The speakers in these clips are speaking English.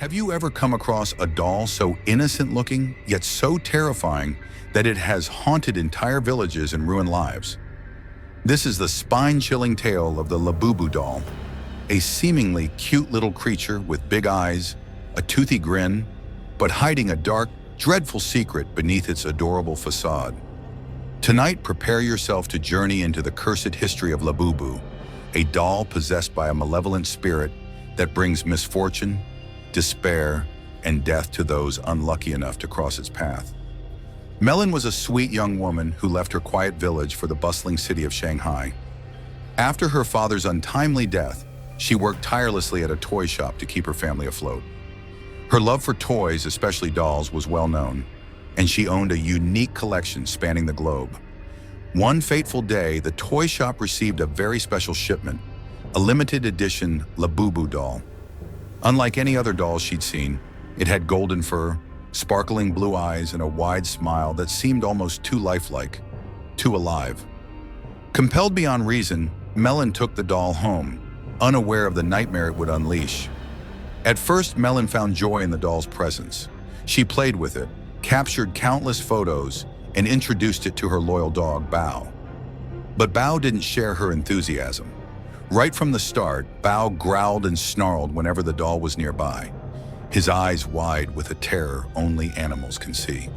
Have you ever come across a doll so innocent-looking, yet so terrifying, that it has haunted entire villages and ruined lives? This is the spine-chilling tale of the Labubu Doll, a seemingly cute little creature with big eyes, a toothy grin, but hiding a dark, dreadful secret beneath its adorable facade. Tonight, prepare yourself to journey into the cursed history of Labubu, a doll possessed by a malevolent spirit that brings misfortune, despair, and death to those unlucky enough to cross its path. Melin was a sweet young woman who left her quiet village for the bustling city of Shanghai. After her father's untimely death, she worked tirelessly at a toy shop to keep her family afloat. Her love for toys, especially dolls, was well known, and she owned a unique collection spanning the globe. One fateful day, the toy shop received a very special shipment, a limited edition Labubu doll. Unlike any other dolls she'd seen, it had golden fur, sparkling blue eyes, and a wide smile that seemed almost too lifelike, too alive. Compelled beyond reason, Melin took the doll home, unaware of the nightmare it would unleash. At first, Melin found joy in the doll's presence. She played with it, captured countless photos, and introduced it to her loyal dog, Bao. But Bao didn't share her enthusiasm. Right from the start, Bao growled and snarled whenever the doll was nearby, his eyes wide with a terror only animals can see.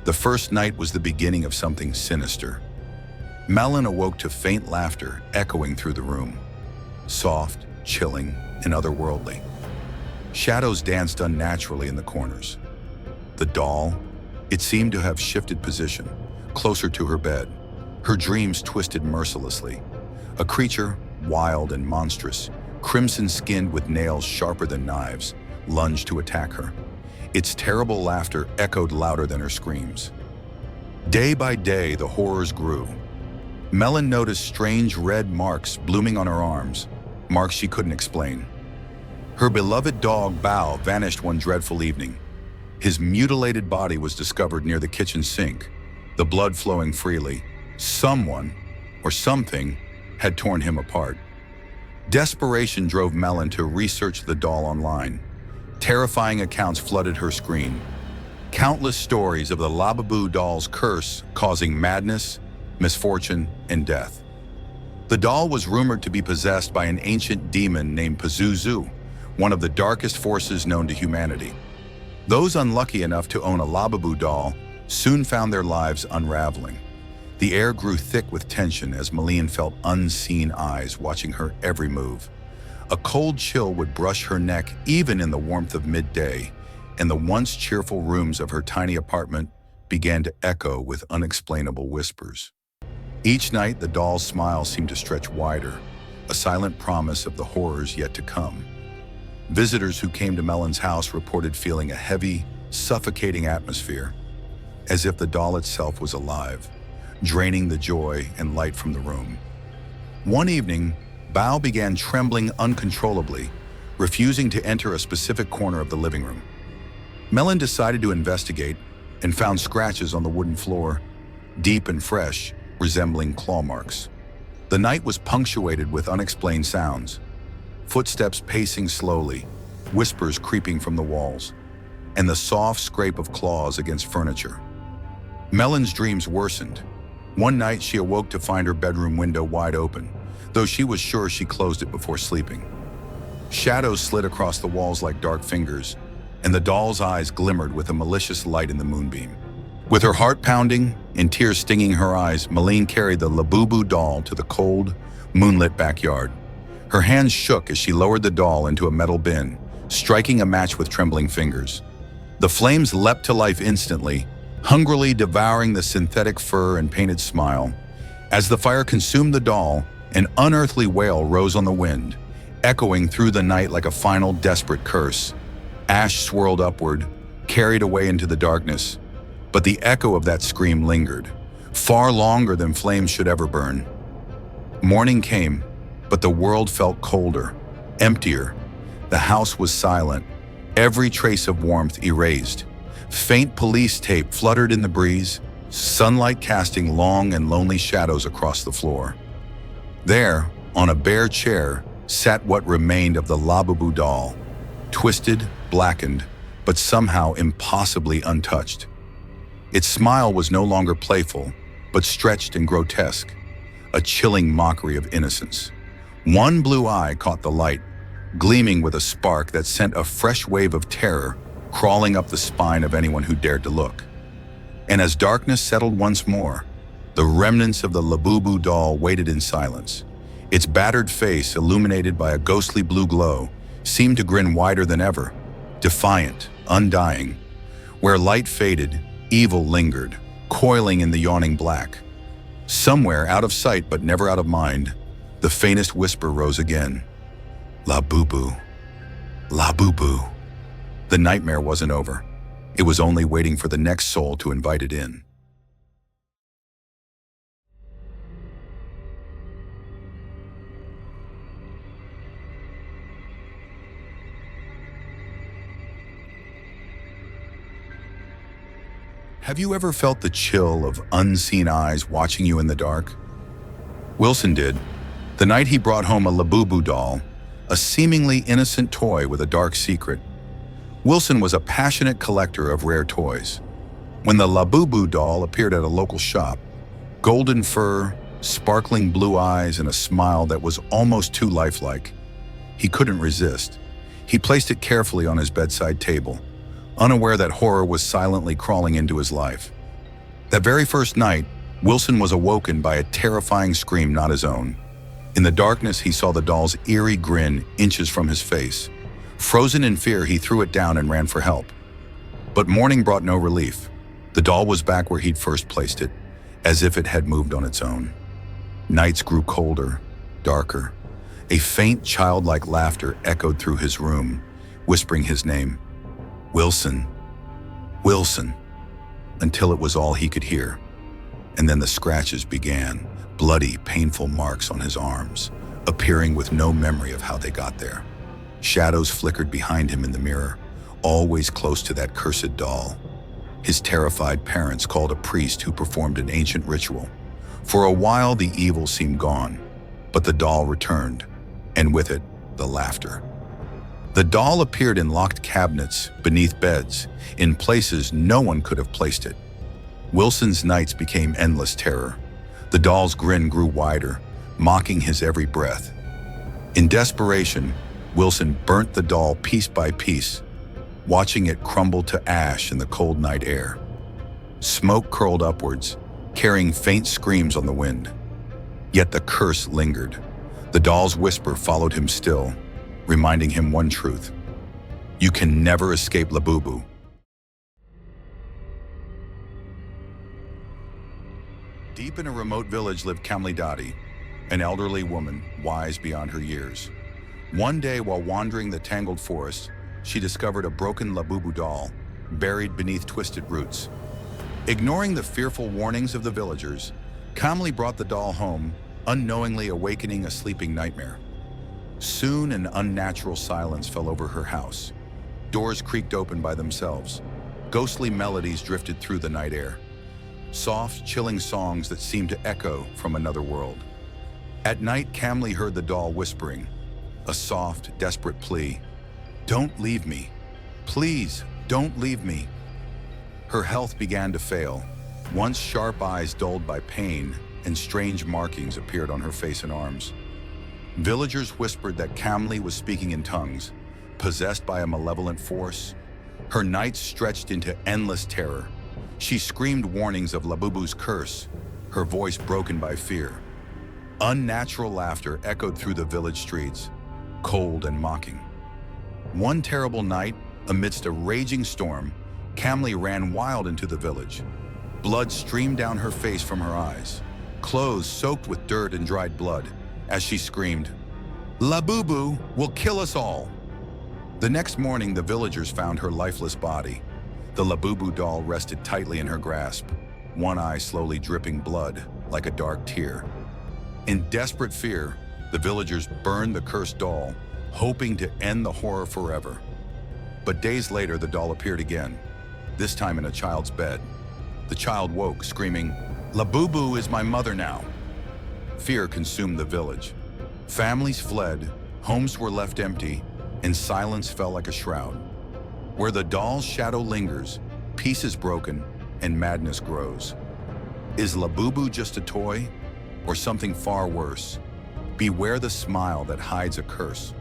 The first night was the beginning of something sinister. Melin awoke to faint laughter echoing through the room, soft, chilling, and otherworldly. Shadows danced unnaturally in the corners. The doll, it seemed to have shifted position, closer to her bed. Her dreams twisted mercilessly. A creature, wild and monstrous, crimson-skinned with nails sharper than knives, lunged to attack her. Its terrible laughter echoed louder than her screams. Day by day, the horrors grew. Melin noticed strange red marks blooming on her arms, marks she couldn't explain. Her beloved dog, Bao, vanished one dreadful evening. His mutilated body was discovered near the kitchen sink, the blood flowing freely. Someone, or something, had torn him apart. Desperation drove Melin to research the doll online. Terrifying accounts flooded her screen. Countless stories of the Labubu doll's curse causing madness, misfortune, and death. The doll was rumored to be possessed by an ancient demon named Pazuzu, one of the darkest forces known to humanity. Those unlucky enough to own a Labubu doll soon found their lives unraveling. The air grew thick with tension as Melin felt unseen eyes watching her every move. A cold chill would brush her neck even in the warmth of midday, and the once cheerful rooms of her tiny apartment began to echo with unexplainable whispers. Each night, the doll's smile seemed to stretch wider, a silent promise of the horrors yet to come. Visitors who came to Melin's house reported feeling a heavy, suffocating atmosphere, as if the doll itself was alive, draining the joy and light from the room. One evening, Bao began trembling uncontrollably, refusing to enter a specific corner of the living room. Melin decided to investigate and found scratches on the wooden floor, deep and fresh, resembling claw marks. The night was punctuated with unexplained sounds, footsteps pacing slowly, whispers creeping from the walls, and the soft scrape of claws against furniture. Melin's dreams worsened. One night, she awoke to find her bedroom window wide open, though she was sure she closed it before sleeping. Shadows slid across the walls like dark fingers, and the doll's eyes glimmered with a malicious light in the moonbeam. With her heart pounding and tears stinging her eyes, Melin carried the Labubu doll to the cold, moonlit backyard. Her hands shook as she lowered the doll into a metal bin, striking a match with trembling fingers. The flames leapt to life instantly, hungrily devouring the synthetic fur and painted smile. As the fire consumed the doll, an unearthly wail rose on the wind, echoing through the night like a final desperate curse. Ash swirled upward, carried away into the darkness, but the echo of that scream lingered, far longer than flames should ever burn. Morning came, but the world felt colder, emptier. The house was silent, every trace of warmth erased. Faint police tape fluttered in the breeze, sunlight casting long and lonely shadows across the floor. There, on a bare chair, sat what remained of the Labubu doll, twisted, blackened, but somehow impossibly untouched. Its smile was no longer playful, but stretched and grotesque, a chilling mockery of innocence. One blue eye caught the light, gleaming with a spark that sent a fresh wave of terror crawling up the spine of anyone who dared to look. And as darkness settled once more, the remnants of the Labubu doll waited in silence. Its battered face, illuminated by a ghostly blue glow, seemed to grin wider than ever, defiant, undying. Where light faded, evil lingered, coiling in the yawning black. Somewhere, out of sight but never out of mind, the faintest whisper rose again. Labubu. Labubu. The nightmare wasn't over. It was only waiting for the next soul to invite it in. Have you ever felt the chill of unseen eyes watching you in the dark? Wilson did, the night he brought home a Labubu doll, a seemingly innocent toy with a dark secret. Wilson was a passionate collector of rare toys. When the Labubu doll appeared at a local shop, golden fur, sparkling blue eyes, and a smile that was almost too lifelike, he couldn't resist. He placed it carefully on his bedside table, unaware that horror was silently crawling into his life. That very first night, Wilson was awoken by a terrifying scream not his own. In the darkness, he saw the doll's eerie grin inches from his face. Frozen in fear, he threw it down and ran for help. But morning brought no relief. The doll was back where he'd first placed it, as if it had moved on its own. Nights grew colder, darker. A faint, childlike laughter echoed through his room, whispering his name. Wilson, Wilson, until it was all he could hear. And then the scratches began, bloody, painful marks on his arms, appearing with no memory of how they got there. Shadows flickered behind him in the mirror, always close to that cursed doll. His terrified parents called a priest who performed an ancient ritual. For a while, the evil seemed gone, but the doll returned, and with it, the laughter. The doll appeared in locked cabinets, beneath beds, in places no one could have placed it. Wilson's nights became endless terror. The doll's grin grew wider, mocking his every breath. In desperation, Wilson burnt the doll piece by piece, watching it crumble to ash in the cold night air. Smoke curled upwards, carrying faint screams on the wind. Yet the curse lingered. The doll's whisper followed him still, reminding him one truth. You can never escape Labubu. Deep in a remote village lived Kamli Dadi, an elderly woman, wise beyond her years. One day, while wandering the tangled forest, she discovered a broken Labubu doll, buried beneath twisted roots. Ignoring the fearful warnings of the villagers, Kamli brought the doll home, unknowingly awakening a sleeping nightmare. Soon an unnatural silence fell over her house. Doors creaked open by themselves. Ghostly melodies drifted through the night air. Soft, chilling songs that seemed to echo from another world. At night, Kamli heard the doll whispering, a soft, desperate plea. Don't leave me. Please, don't leave me. Her health began to fail. Once sharp eyes dulled by pain, and strange markings appeared on her face and arms. Villagers whispered that Kamli was speaking in tongues, possessed by a malevolent force. Her nights stretched into endless terror. She screamed warnings of Labubu's curse, her voice broken by fear. Unnatural laughter echoed through the village streets, cold and mocking. One terrible night, amidst a raging storm, Kamli ran wild into the village. Blood streamed down her face from her eyes, clothes soaked with dirt and dried blood, as she screamed, Labubu will kill us all. The next morning, the villagers found her lifeless body. The Labubu doll rested tightly in her grasp, one eye slowly dripping blood like a dark tear. In desperate fear, the villagers burned the cursed doll, hoping to end the horror forever. But days later, the doll appeared again, this time in a child's bed. The child woke, screaming, Labubu is my mother now. Fear consumed the village. Families fled, homes were left empty, and silence fell like a shroud. Where the doll's shadow lingers, peace is broken and madness grows. Is Labubu just a toy or something far worse? Beware the smile that hides a curse.